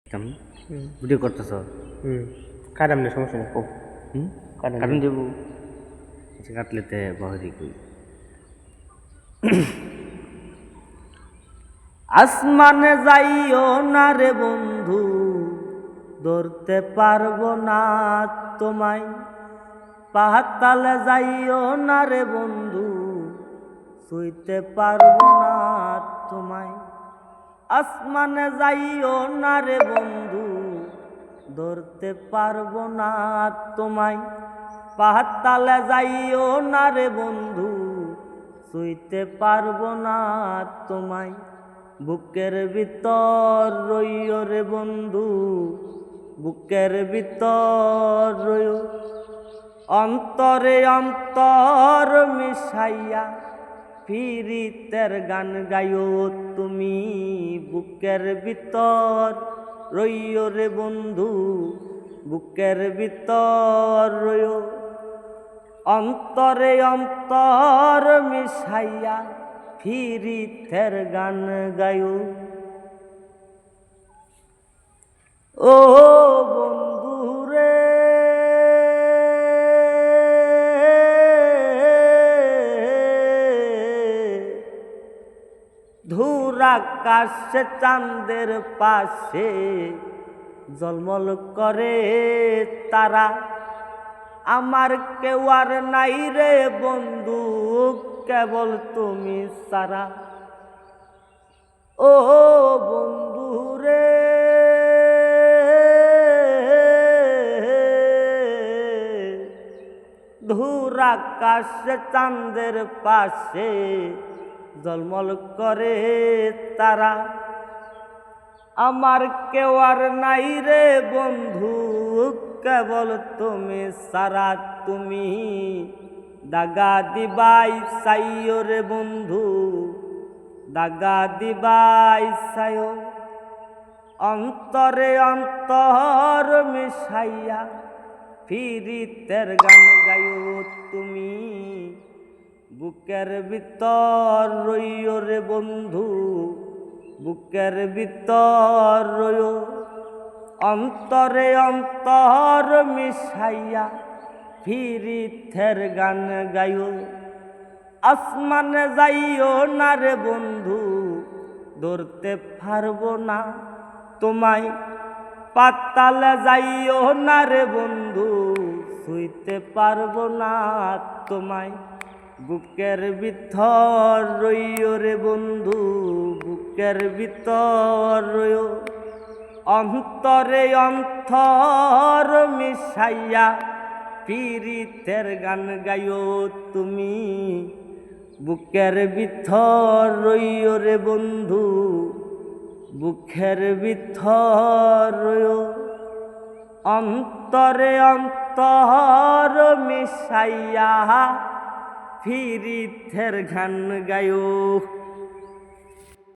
Video করতেছ কাটাম না, সমস্যা নেই। কারণ দেবো কাটলেতে বহরি কই আসমানে যাইও না রে বন্ধু, ধরতে পারবো না তোমায়। পাতালে যাইও না রে বন্ধু, ছুঁইতে পারবো না তোমায়। আসমানে যাইও না রে বন্ধু, ধরতে পারবো না তোমায়। পাতালে যাইও না রে বন্ধু, ছুঁইতে পারবো না তোমায়। বুকের ভিতর রইও রে বন্ধু, বুকের ভিতর রইও। অন্তরে অন্তর মিশাইয়া ফিরিতের গান গাইও তুমি। বুকের ভিতর রইও রে বন্ধু, বুকের ভিতর রইও। অন্তরে অন্তর মিশাইয়া ফিরিতের গান গাইও। ও বন্ধু রে, ধূর আকাশে চাঁদের পাশে ঝলমল করে তারা। আমার কেউ আর নাই রে বন্ধু, কেবল তুমি সারা। ও বন্ধু রে, ধূর আকাশে চাঁদের পাশে ঝলমল করে তারা। আমার কেউ আর নাই রে বন্ধু, কেবল তুমি সারা। তুমি দাগা দিবাই চাইও রে বন্ধু, দাগা দিবাই চাইও। অন্তরে অন্তর মিশাইয়া ফিরিতের গান গাইও তুমি। বুকের ভিতর রইও রে বন্ধু, বুকের ভিতর রইও। অন্তরে অন্তর মিশাইয়া ফিরিতের গান গাইও। আসমানে যাইও না রে বন্ধু, ধরতে পারবো না তোমায়। পাতালে যাইও না রে বন্ধু, ছুঁইতে পারবো না তোমায়। বুকের ভিতর রইও রে বন্ধু, বুকের ভিতর রইও। অন্তরে অন্তর মিশাইয়া পীড়িতের গান গাইও তুমি। বুকের ভিতর রইও রে বন্ধু, বুকের ভিতর রইও। অন্তরে অন্তর মিশাইয়া পীড়িতের গান গাইও।